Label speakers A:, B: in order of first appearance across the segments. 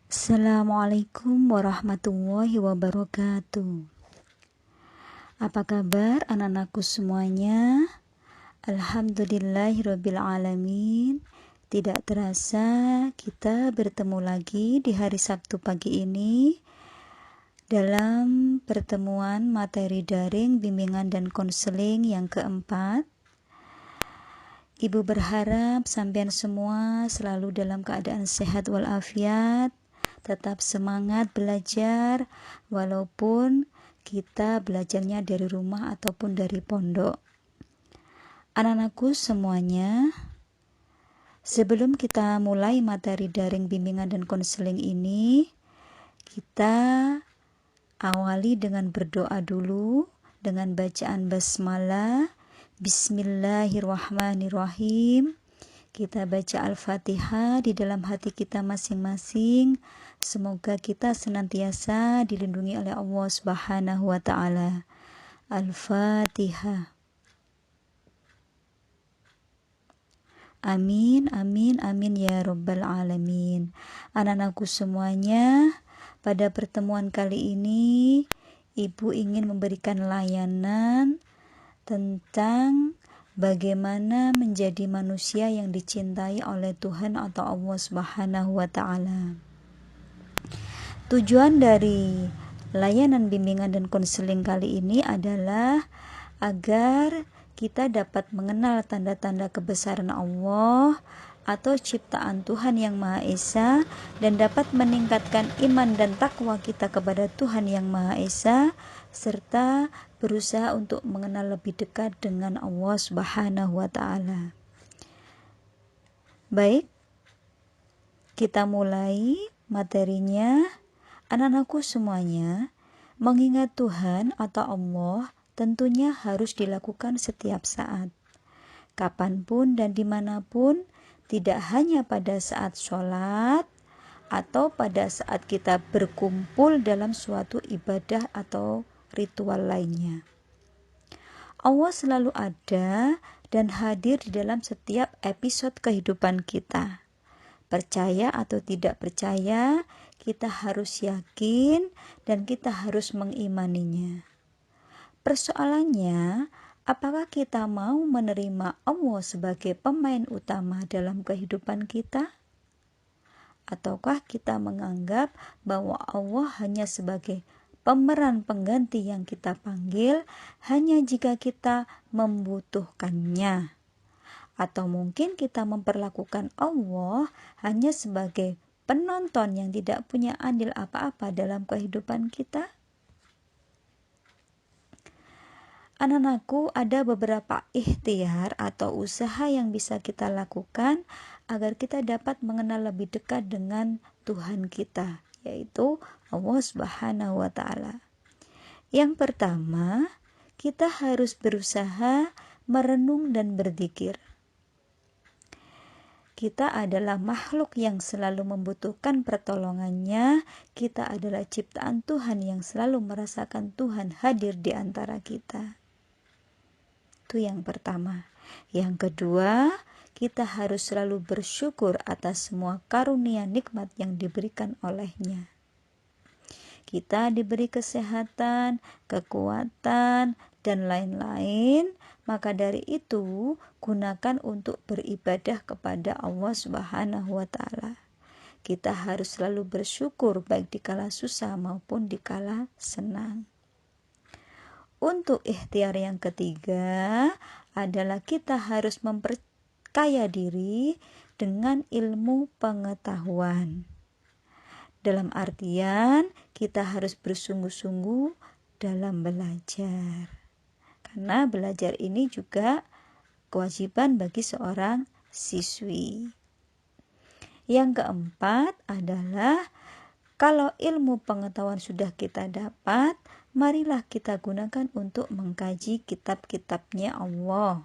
A: Assalamualaikum warahmatullahi wabarakatuh. Apa kabar anak-anakku semuanya? Alhamdulillahirabbil alamin. Tidak terasa kita bertemu lagi di hari Sabtu pagi ini dalam pertemuan materi daring bimbingan dan konseling yang keempat. Ibu berharap sampean semua selalu dalam keadaan sehat walafiat, tetap semangat belajar walaupun kita belajarnya dari rumah ataupun dari pondok. Anak-anakku semuanya, sebelum kita mulai materi daring bimbingan dan konseling ini, kita awali dengan berdoa dulu dengan bacaan basmalah. Bismillahirrahmanirrahim. Kita baca Al-Fatihah di dalam hati kita masing-masing. Semoga kita senantiasa dilindungi oleh Allah Subhanahu wa taala. Al-Fatihah. Amin, amin, amin ya rabbal alamin. Anak-anakku semuanya, pada pertemuan kali ini Ibu ingin memberikan layanan tentang bagaimana menjadi manusia yang dicintai oleh Tuhan atau Allah Subhanahu wa taala. Tujuan dari layanan bimbingan dan konseling kali ini adalah agar kita dapat mengenal tanda-tanda kebesaran Allah atau ciptaan Tuhan yang Maha Esa dan dapat meningkatkan iman dan takwa kita kepada Tuhan yang Maha Esa serta berusaha untuk mengenal lebih dekat dengan Allah Subhanahu wa taala. Baik, kita mulai materinya. Anak-anakku semuanya, mengingat Tuhan atau Allah tentunya harus dilakukan setiap saat, kapanpun dan dimanapun, tidak hanya pada saat sholat atau pada saat kita berkumpul dalam suatu ibadah atau ritual lainnya. Allah selalu ada dan hadir di dalam setiap episode kehidupan kita. Percaya atau tidak percaya, kita harus yakin dan kita harus mengimaninya. Persoalannya, apakah kita mau menerima Allah sebagai pemain utama dalam kehidupan kita? Ataukah kita menganggap bahwa Allah hanya sebagai pemeran pengganti yang kita panggil hanya jika kita membutuhkannya? Atau mungkin kita memperlakukan Allah hanya sebagai penonton yang tidak punya andil apa-apa dalam kehidupan kita? Anak-anakku, ada beberapa ikhtiar atau usaha yang bisa kita lakukan agar kita dapat mengenal lebih dekat dengan Tuhan kita, yaitu Allah Subhanahu wa taala. Yang pertama, kita harus berusaha merenung dan berzikir. Kita adalah makhluk yang selalu membutuhkan pertolongannya. Kita adalah ciptaan Tuhan yang selalu merasakan Tuhan hadir di antara kita. Itu yang pertama. Yang kedua, kita harus selalu bersyukur atas semua karunia nikmat yang diberikan olehnya. Kita diberi kesehatan, kekuatan, dan lain-lain, maka dari itu gunakan untuk beribadah kepada Allah Subhanahu wa taala. Kita harus selalu bersyukur baik di kala susah maupun di kala senang. Untuk ikhtiar yang ketiga adalah kita harus memperkaya diri dengan ilmu pengetahuan. Dalam artian kita harus bersungguh-sungguh dalam belajar. Karena belajar ini juga kewajiban bagi seorang siswi. Yang keempat adalah kalau ilmu pengetahuan sudah kita dapat, marilah kita gunakan untuk mengkaji kitab-kitabnya Allah.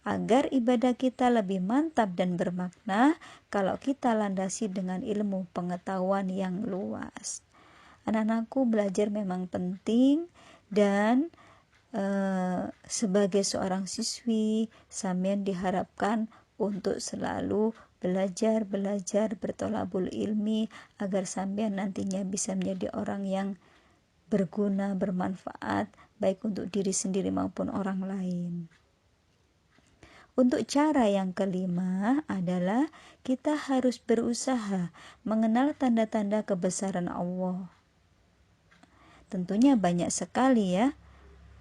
A: Agar ibadah kita lebih mantap dan bermakna kalau kita landasi dengan ilmu pengetahuan yang luas. Anak-anakku, belajar memang penting dan sebagai seorang siswi, sampean diharapkan untuk selalu belajar, bertolabul ilmi, agar sampean nantinya bisa menjadi orang yang berguna, bermanfaat, baik untuk diri sendiri maupun orang lain. Untuk cara yang kelima adalah kita harus berusaha mengenal tanda-tanda kebesaran Allah. Tentunya banyak sekali ya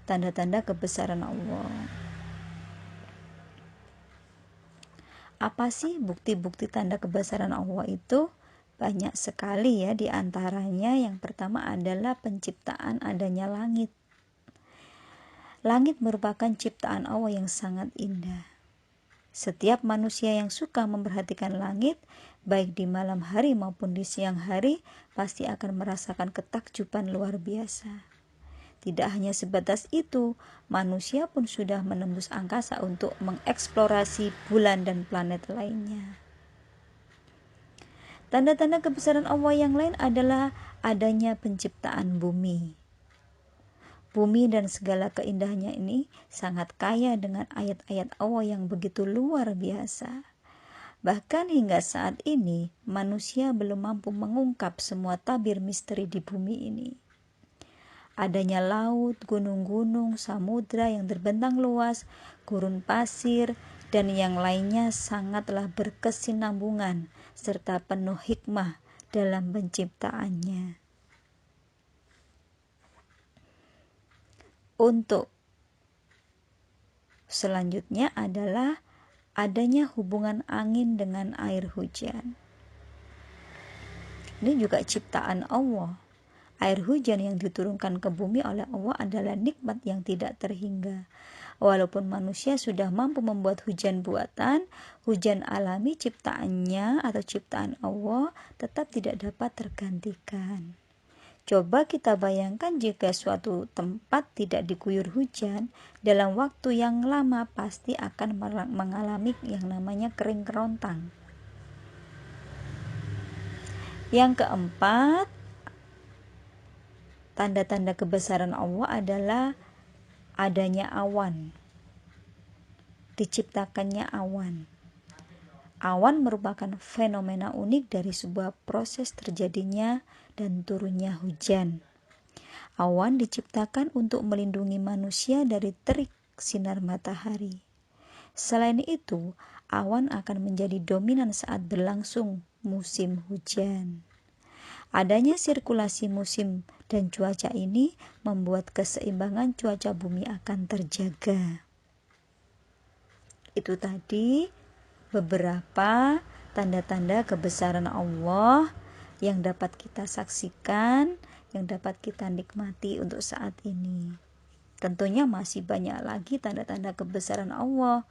A: tanda-tanda kebesaran Allah. Apa sih bukti-bukti tanda kebesaran Allah itu? Banyak sekali ya, di antaranya yang pertama adalah penciptaan adanya langit. Langit merupakan ciptaan Allah yang sangat indah. Setiap manusia yang suka memperhatikan langit, baik di malam hari maupun di siang hari, pasti akan merasakan ketakjuban luar biasa. Tidak hanya sebatas itu, manusia pun sudah menembus angkasa untuk mengeksplorasi bulan dan planet lainnya. Tanda-tanda kebesaran Allah yang lain adalah adanya penciptaan bumi. Bumi dan segala keindahannya ini sangat kaya dengan ayat-ayat Allah yang begitu luar biasa. Bahkan hingga saat ini, manusia belum mampu mengungkap semua tabir misteri di bumi ini. Adanya laut, gunung-gunung, samudra yang terbentang luas, gurun pasir, dan yang lainnya sangatlah berkesinambungan serta penuh hikmah dalam penciptaannya. Untuk selanjutnya adalah adanya hubungan angin dengan air hujan. Ini juga ciptaan Allah. Air hujan yang diturunkan ke bumi oleh Allah adalah nikmat yang tidak terhingga. Walaupun manusia sudah mampu membuat hujan buatan, hujan alami ciptaannya atau ciptaan Allah tetap tidak dapat tergantikan. Coba kita bayangkan jika suatu tempat tidak diguyur hujan, dalam waktu yang lama pasti akan mengalami yang namanya kering kerontang. Yang keempat, tanda-tanda kebesaran Allah adalah adanya awan. Diciptakannya awan. Awan merupakan fenomena unik dari sebuah proses terjadinya dan turunnya hujan. Awan diciptakan untuk melindungi manusia dari terik sinar matahari. Selain itu, awan akan menjadi dominan saat berlangsung musim hujan. Adanya sirkulasi musim dan cuaca ini membuat keseimbangan cuaca bumi akan terjaga. Itu tadi beberapa tanda-tanda kebesaran Allah yang dapat kita saksikan, yang dapat kita nikmati untuk saat ini. Tentunya masih banyak lagi tanda-tanda kebesaran Allah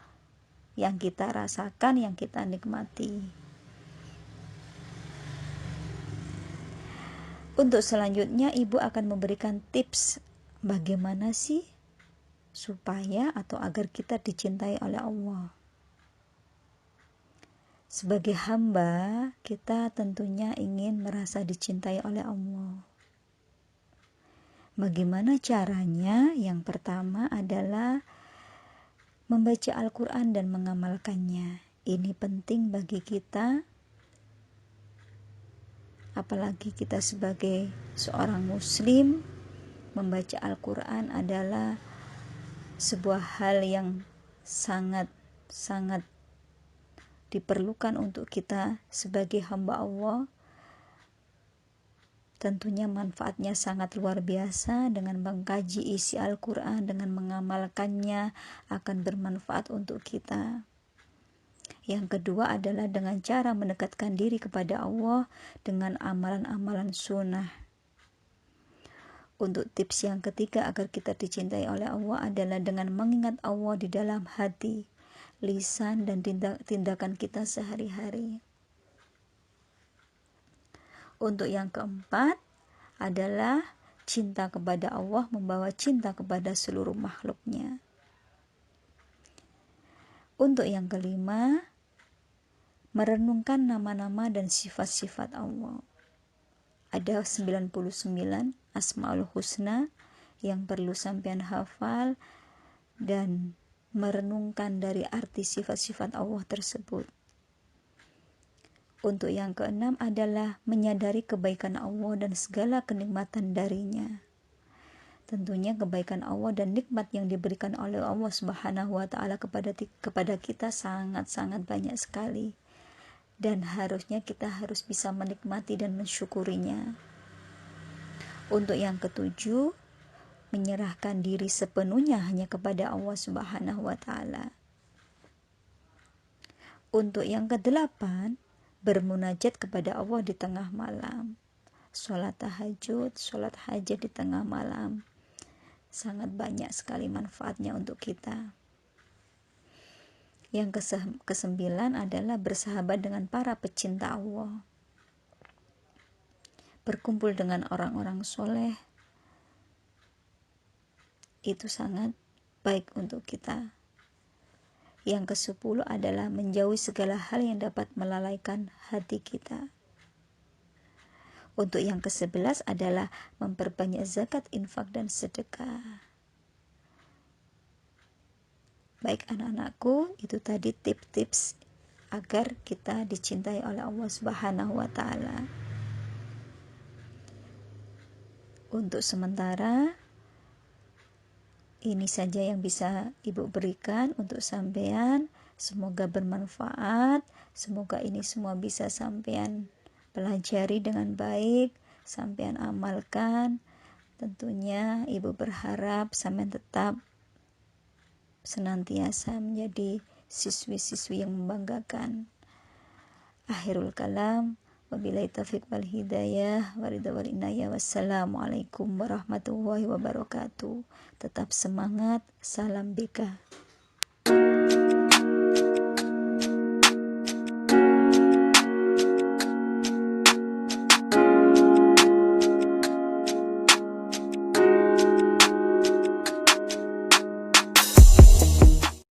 A: yang kita rasakan, yang kita nikmati. Untuk selanjutnya, Ibu akan memberikan tips bagaimana sih supaya atau agar kita dicintai oleh Allah. Sebagai hamba, kita tentunya ingin merasa dicintai oleh Allah. Bagaimana caranya? Yang pertama adalah membaca Al-Quran dan mengamalkannya. Ini penting bagi kita, apalagi kita sebagai seorang muslim. Membaca Al-Quran adalah sebuah hal yang sangat diperlukan untuk kita sebagai hamba Allah. Tentunya manfaatnya sangat luar biasa. Dengan mengkaji isi Al-Quran, dengan mengamalkannya akan bermanfaat untuk kita. Yang kedua adalah dengan cara mendekatkan diri kepada Allah dengan amalan-amalan sunnah. Untuk tips yang ketiga agar kita dicintai oleh Allah adalah dengan mengingat Allah di dalam hati, lisan, dan tindakan kita sehari-hari. Untuk yang keempat adalah cinta kepada Allah membawa cinta kepada seluruh makhluknya. Untuk yang kelima, merenungkan nama-nama dan sifat-sifat Allah. Ada 99 Asmaul Husna yang perlu sampean hafal dan merenungkan dari arti sifat-sifat Allah tersebut. Untuk yang keenam adalah menyadari kebaikan Allah dan segala kenikmatan darinya. Tentunya kebaikan Allah dan nikmat yang diberikan oleh Allah Subhanahu wa taala kepada kita sangat-sangat banyak sekali. Dan harusnya kita harus bisa menikmati dan mensyukurinya. Untuk yang ketujuh, menyerahkan diri sepenuhnya hanya kepada Allah Subhanahu wa taala. Untuk yang kedelapan, bermunajat kepada Allah di tengah malam. Sholat tahajud, sholat hajat di tengah malam. Sangat banyak sekali manfaatnya untuk kita. Yang kesembilan adalah bersahabat dengan para pecinta Allah. Berkumpul dengan orang-orang soleh. Itu sangat baik untuk kita. Yang ke-10 adalah menjauhi segala hal yang dapat melalaikan hati kita. Untuk yang ke-11 adalah memperbanyak zakat, infak, dan sedekah. Baik anak-anakku, itu tadi tips-tips agar kita dicintai oleh Allah Subhanahu wa taala. Untuk sementara, ini saja yang bisa Ibu berikan untuk sampean. Semoga bermanfaat. Semoga ini semua bisa sampean pelajari dengan baik, sampean amalkan. Tentunya Ibu berharap sampean tetap senantiasa menjadi siswi-siswi yang membanggakan. Akhirul kalam. Wabillahi taufiq wal hidayah waridha wal inayah. Wassalamualaikum warahmatullahi wabarakatuh. Tetap semangat. Salam BK.